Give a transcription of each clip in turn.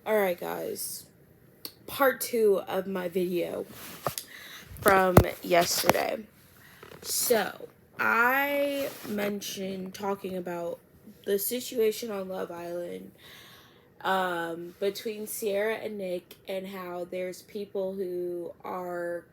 Alright, guys. Part 2 of my video from yesterday. So, I mentioned talking about the situation on Love Island between Cierra and Nick, and how there's people who are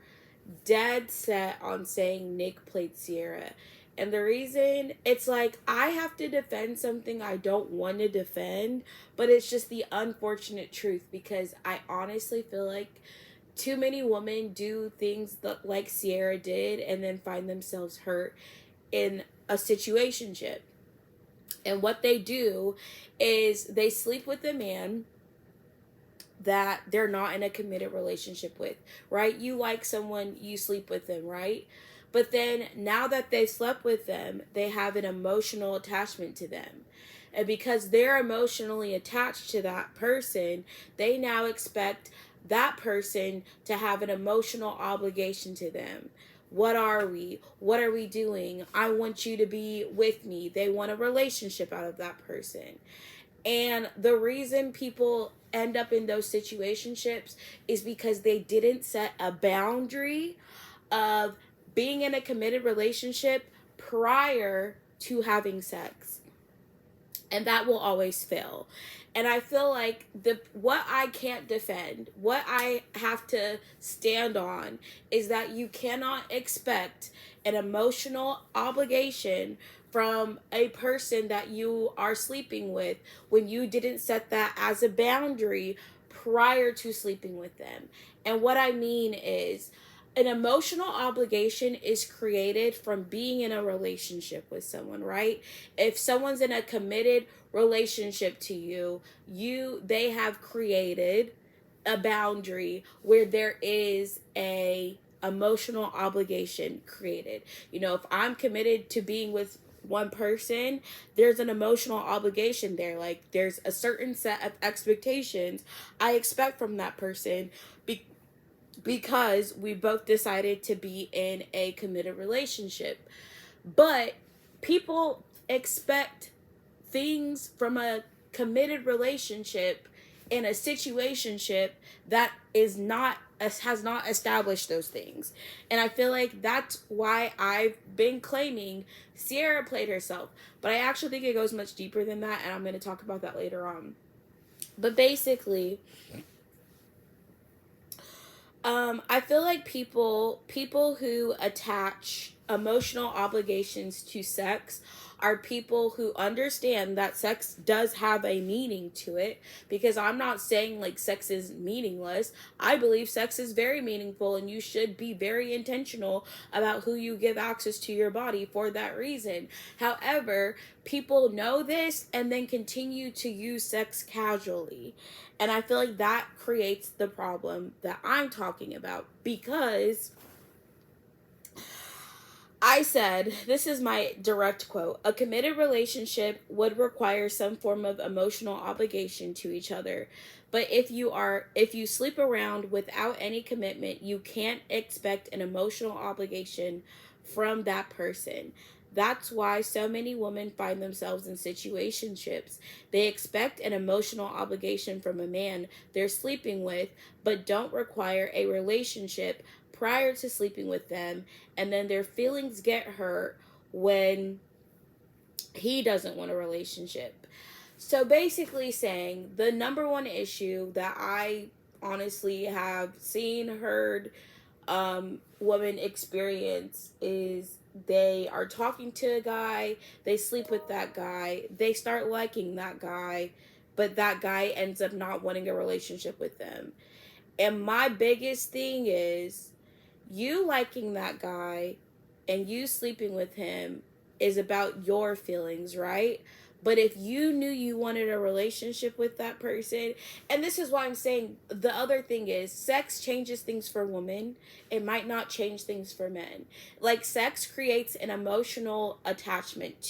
dead set on saying Nick played Cierra. And the reason, it's like I have to defend something I don't want to defend, but it's just the unfortunate truth, because I honestly feel like too many women do things that, like Cierra did, and then find themselves hurt in a situationship. And what they do is they sleep with a man that they're not in a committed relationship with, right? You like someone, you sleep with them, right? But then now that they've slept with them, they have an emotional attachment to them. And because they're emotionally attached to that person, they now expect that person to have an emotional obligation to them. What are we? What are we doing? I want you to be with me. They want a relationship out of that person. And the reason people end up in those situationships is because they didn't set a boundary of being in a committed relationship prior to having sex. And that will always fail. And I feel like the what I can't defend, what I have to stand on, is that you cannot expect an emotional obligation from a person that you are sleeping with when you didn't set that as a boundary prior to sleeping with them. And what I mean is, an emotional obligation is created from being in a relationship with someone, right? If someone's in a committed relationship to you, they have created a boundary where there is a emotional obligation created. You know, if I'm committed to being with one person, there's an emotional obligation there. Like, there's a certain set of expectations I expect from that person because we both decided to be in a committed relationship. But people expect things from a committed relationship in a situationship that has not established those things. And I feel like that's why I've been claiming Cierra played herself. But I actually think it goes much deeper than that, and I'm going to talk about that later on. But basically, I feel like people who attach emotional obligations to sex are people who understand that sex does have a meaning to it, because I'm not saying like sex is meaningless. I believe sex is very meaningful, and you should be very intentional about who you give access to your body for that reason. However, people know this and then continue to use sex casually. And I feel like that creates the problem that I'm talking about, because I said, this is my direct quote: a committed relationship would require some form of emotional obligation to each other. But if you sleep around without any commitment, you can't expect an emotional obligation from that person. That's why so many women find themselves in situationships. They expect an emotional obligation from a man they're sleeping with, but don't require a relationship prior to sleeping with them, and then their feelings get hurt when he doesn't want a relationship. So basically saying, the number one issue that I honestly have seen, heard, women experience is they are talking to a guy, they sleep with that guy, they start liking that guy, but that guy ends up not wanting a relationship with them. And my biggest thing is, you liking that guy and you sleeping with him is about your feelings, right? But if you knew you wanted a relationship with that person, and this is why I'm saying, the other thing is, sex changes things for women. It might not change things for men. Like, sex creates an emotional attachment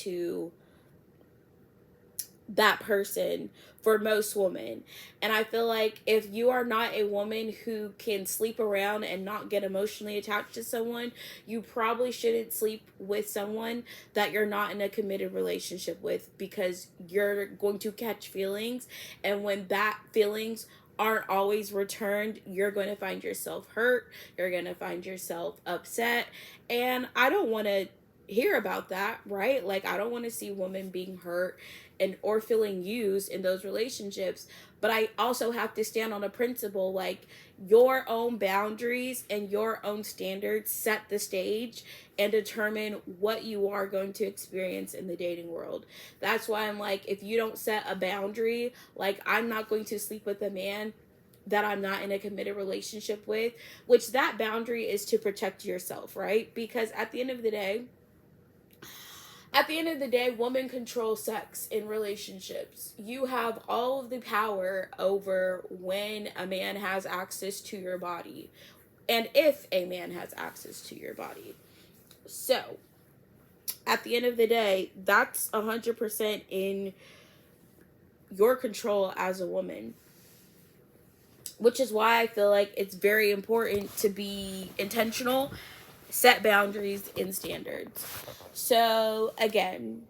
that person for most women. And I feel like if you are not a woman who can sleep around and not get emotionally attached to someone, you probably shouldn't sleep with someone that you're not in a committed relationship with, because you're going to catch feelings, and when that feelings aren't always returned, you're going to find yourself hurt, you're going to find yourself upset, and I don't want to hear about that, right? Like, I don't want to see women being hurt and or feeling used in those relationships. But I also have to stand on a principle, like, your own boundaries and your own standards set the stage and determine what you are going to experience in the dating world. That's why I'm like, if you don't set a boundary, like, I'm not going to sleep with a man that I'm not in a committed relationship with, which that boundary is to protect yourself, right? Because at the end of the day, women control sex in relationships. You have all of the power over when a man has access to your body, and if a man has access to your body. So, at the end of the day, that's 100% in your control as a woman. Which is why I feel like it's very important to be intentional, set boundaries and standards. So, again,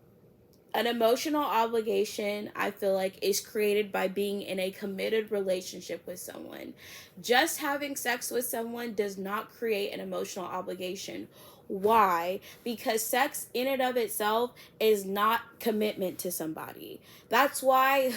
an emotional obligation, I feel like, is created by being in a committed relationship with someone. Just having sex with someone does not create an emotional obligation. Why? Because sex in and of itself is not commitment to somebody. That's why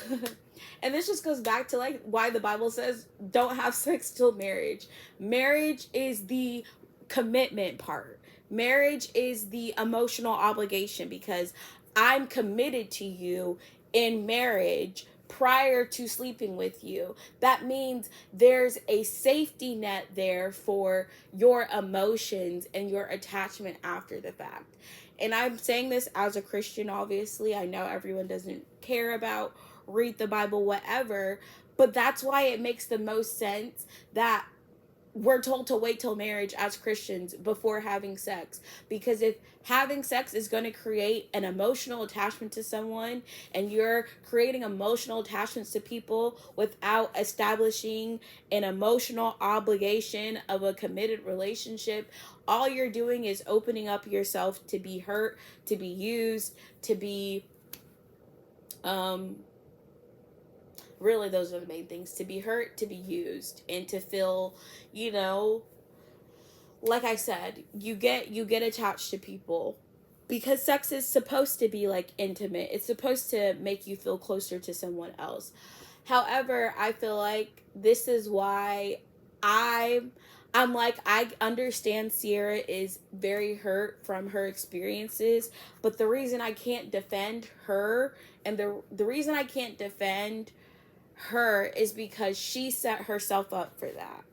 and this just goes back to, like, why the Bible says don't have sex till marriage. Marriage is the commitment part. Marriage is the emotional obligation, because I'm committed to you in marriage prior to sleeping with you. That means there's a safety net there for your emotions and your attachment after the fact. And I'm saying this as a Christian, obviously. I know everyone doesn't care about read the Bible, whatever, but that's why it makes the most sense that we're told to wait till marriage as Christians before having sex. Because if having sex is going to create an emotional attachment to someone, and you're creating emotional attachments to people without establishing an emotional obligation of a committed relationship, all you're doing is opening up yourself to be hurt, to be used, to be really, those are the main things: to be hurt, to be used, and to feel, you know, like I said, you get attached to people, because sex is supposed to be, like, intimate. It's supposed to make you feel closer to someone else. However, I feel like this is why I'm like, I understand Cierra is very hurt from her experiences, but the reason I can't defend her, and the reason I can't defend her, is because she set herself up for that.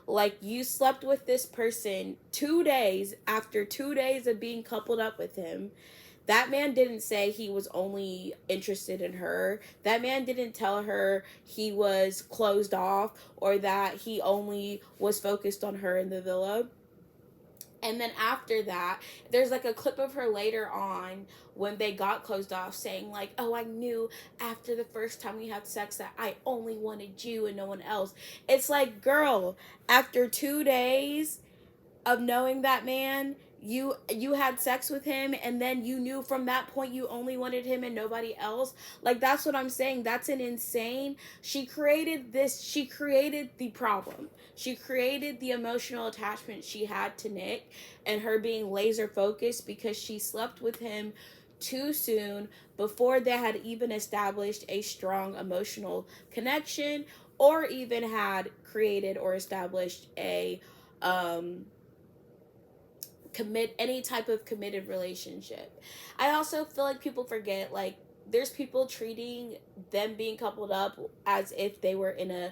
Like, you slept with this person 2 days after 2 days of being coupled up with him. That man didn't say he was only interested in her. That man didn't tell her he was closed off, or that he only was focused on her in the villa. And then after that, there's, like, a clip of her later on when they got closed off, saying, like, oh, I knew after the first time we had sex that I only wanted you and no one else. It's like, girl, after 2 days of knowing that man, you had sex with him, and then you knew from that point you only wanted him and nobody else. Like, that's what I'm saying. That's an insane. She created the problem. She created the emotional attachment she had to Nick, and her being laser focused because she slept with him too soon, before they had even established a strong emotional connection, or even had created or established a any type of committed relationship. I also feel like people forget, like, there's people treating them being coupled up as if they were in a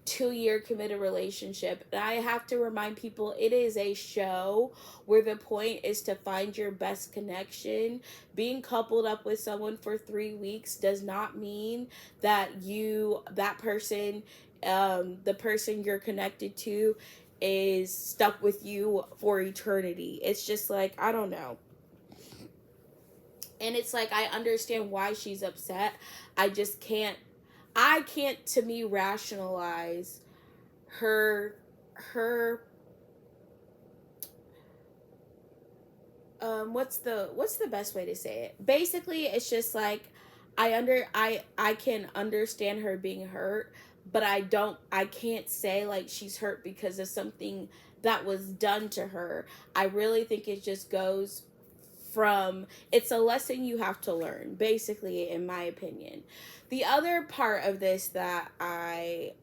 2-year committed relationship. And I have to remind people, it is a show where the point is to find your best connection. Being coupled up with someone for 3 weeks does not mean that the person you're connected to is stuck with you for eternity. It's just like, I don't know. And it's like, I understand why she's upset. I just can't, to me, rationalize her, her, what's the best way to say it? Basically, it's just like, I can understand her being hurt, but I can't say like she's hurt because of something that was done to her. I really think it just goes from, it's a lesson you have to learn, basically, in my opinion. The other part of this that I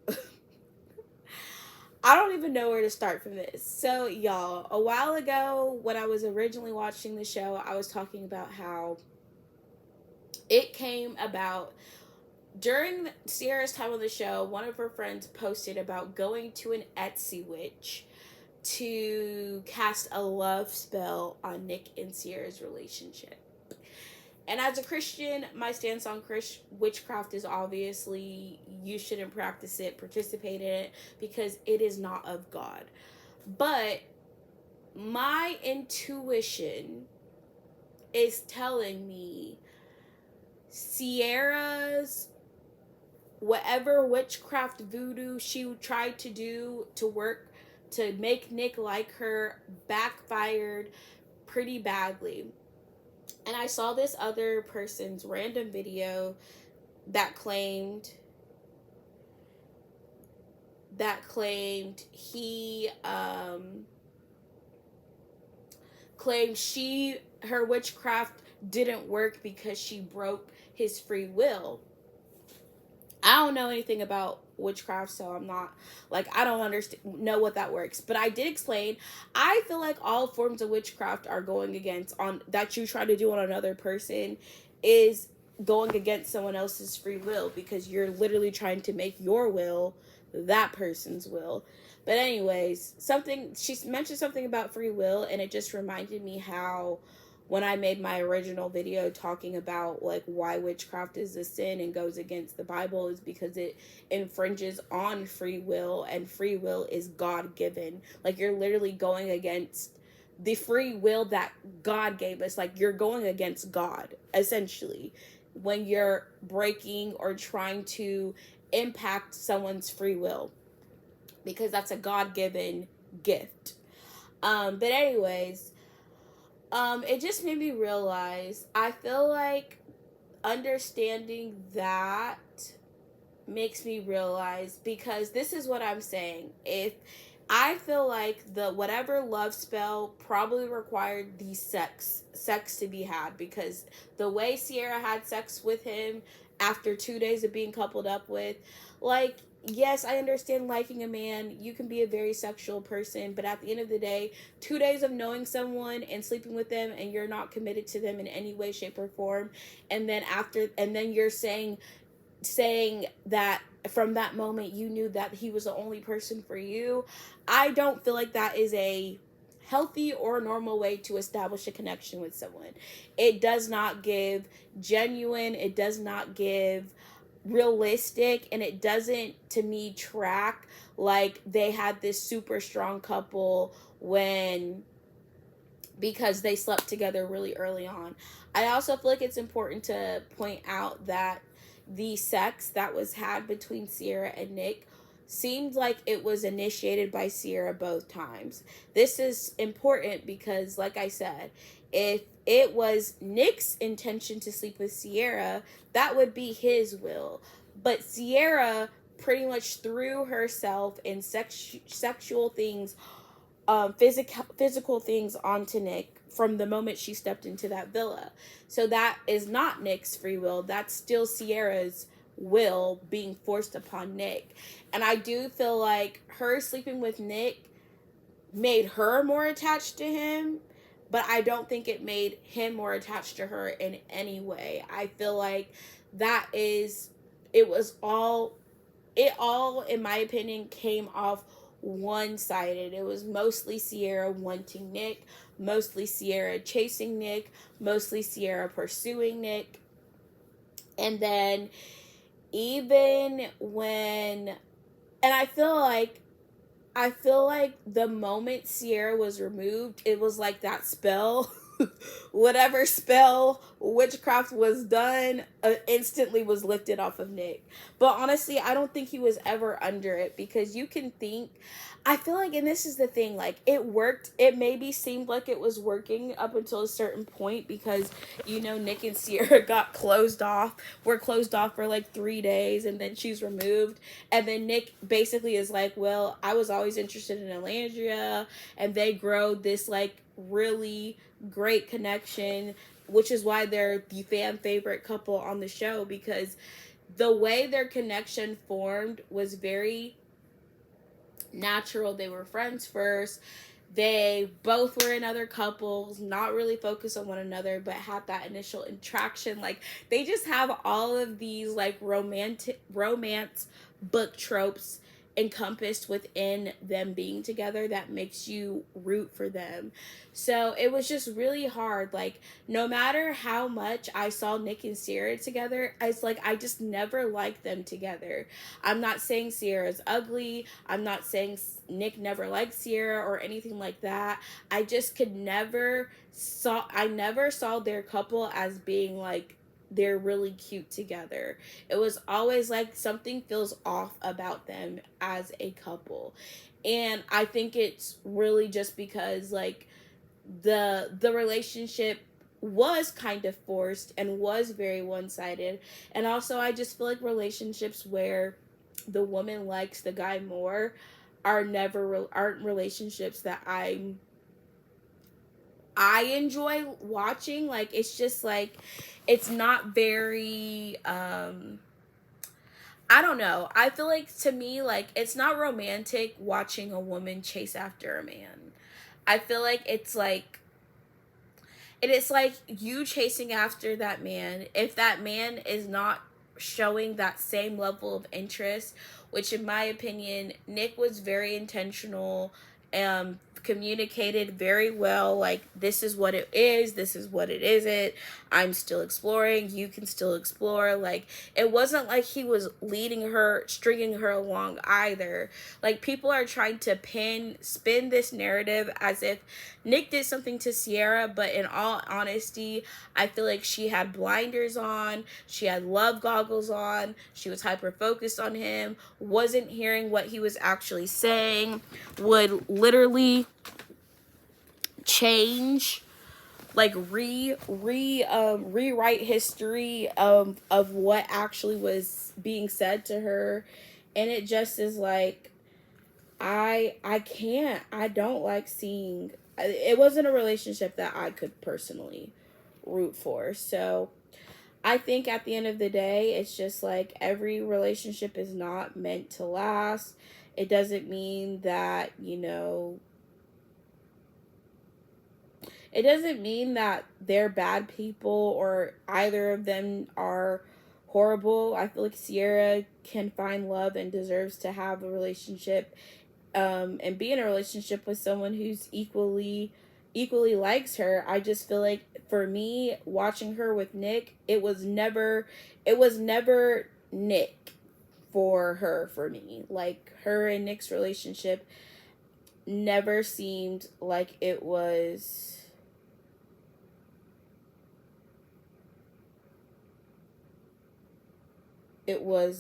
don't even know where to start from this. So, y'all, a while ago when I was originally watching the show, I was talking about how it came about during Sierra's time on the show. One of her friends posted about going to an Etsy witch to cast a love spell on Nick and Sierra's relationship. And as a Christian, my stance on witchcraft is obviously you shouldn't practice it, participate in it, because it is not of God. But my intuition is telling me Sierra's whatever witchcraft voodoo she tried to do to work to make Nick like her backfired pretty badly. And I saw this other person's random video that claimed he claimed her witchcraft didn't work because she broke his free will. I don't know anything about witchcraft, so I'm not, like, I don't know what that works. But I did explain, I feel like all forms of witchcraft are going against, on that you try to do on another person, is going against someone else's free will, because you're literally trying to make your will that person's will. But anyways, she mentioned something about free will, and it just reminded me how when I made my original video talking about like why witchcraft is a sin and goes against the Bible, is because it infringes on free will, and free will is God-given. Like, you're literally going against the free will that God gave us. Like, you're going against God, essentially, when you're breaking or trying to impact someone's free will, because that's a God-given gift. But anyways, it just made me realize, I feel like understanding that makes me realize, because this is what I'm saying. If I feel like the whatever love spell probably required the sex to be had, because the way Cierra had sex with him after 2 days of being coupled up with, like, yes, I understand liking a man. You can be a very sexual person, but at the end of the day, 2 days of knowing someone and sleeping with them, and you're not committed to them in any way, shape, or form, and then you're saying that from that moment you knew that he was the only person for you. I don't feel like that is a healthy or normal way to establish a connection with someone. It does not give genuine, it does not give realistic, and it doesn't, to me, track like they had this super strong couple because they slept together really early on. I also feel like it's important to point out that the sex that was had between Cierra and Nick seemed like it was initiated by Cierra both times. This is important because, like I said, if it was Nick's intention to sleep with Cierra, that would be his will. But Cierra pretty much threw herself in sexual things, physical things onto Nick from the moment she stepped into that villa. So that is not Nick's free will. That's still Cierra's will being forced upon Nick. And I do feel like her sleeping with Nick made her more attached to him, but I don't think it made him more attached to her in any way. I feel like it all, in my opinion, came off one-sided. It was mostly Cierra wanting Nick, mostly Cierra chasing Nick, mostly Cierra pursuing Nick. And then even when, and I feel like the moment Cierra was removed, it was like that spell whatever spell witchcraft was done instantly was lifted off of Nick. But honestly, I don't think he was ever under it, because you can think, I feel like, and this is the thing, like, it worked. It maybe seemed like it was working up until a certain point, because, you know, Nick and Cierra were closed off for like 3 days, and then she's removed. And then Nick basically is like, well, I was always interested in Elandria, and they grow this like really great connection, which is why they're the fan favorite couple on the show, because the way their connection formed was very natural. They were friends first. They both were in other couples, not really focused on one another, but had that initial attraction. Like, they just have all of these like romance book tropes encompassed within them being together that makes you root for them. So it was just really hard. Like, no matter how much I saw Nick and Cierra together, it's like I just never liked them together. I'm not saying Sierra's ugly. I'm not saying Nick never liked Cierra or anything like that. I just I never saw their couple as being like, they're really cute together. It was always like something feels off about them as a couple. And I think it's really just because like the relationship was kind of forced and was very one-sided. And also I just feel like relationships where the woman likes the guy more aren't relationships that I enjoy watching. Like, it's just like, it's not very I don't know. I feel like, to me, like, it's not romantic watching a woman chase after a man. I feel like it's like you chasing after that man. If that man is not showing that same level of interest, which in my opinion, Nick was very intentional, communicated very well, like, this is what it is, this is what it isn't, I'm still exploring, you can still explore. Like, it wasn't like he was stringing her along either. Like, people are trying to spin this narrative as if Nick did something to Cierra, but in all honesty, I feel like she had blinders on, she had love goggles on, she was hyper focused on him, wasn't hearing what he was actually saying, would literally change, like rewrite history of what actually was being said to her. And it just is like, I don't like seeing, it wasn't a relationship that I could personally root for. So I think at the end of the day, it's just like, every relationship is not meant to last. It doesn't mean that, you know, it doesn't mean that they're bad people or either of them are horrible. I feel like Cierra can find love and deserves to have a relationship, and be in a relationship with someone who's equally likes her. I just feel like, for me, watching her with Nick, it was never Nick for me. Like, her and Nick's relationship never seemed like it was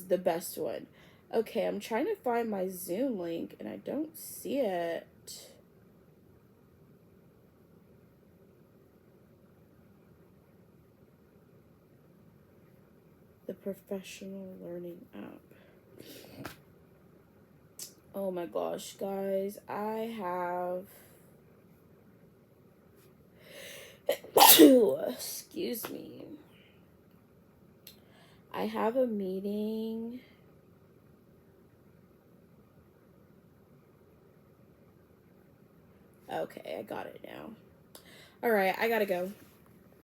the best one. Okay, I'm trying to find my Zoom link and I don't see it. The professional learning app. Oh my gosh, guys, I have excuse me. I have a meeting. Okay, I got it now. All right, I gotta go.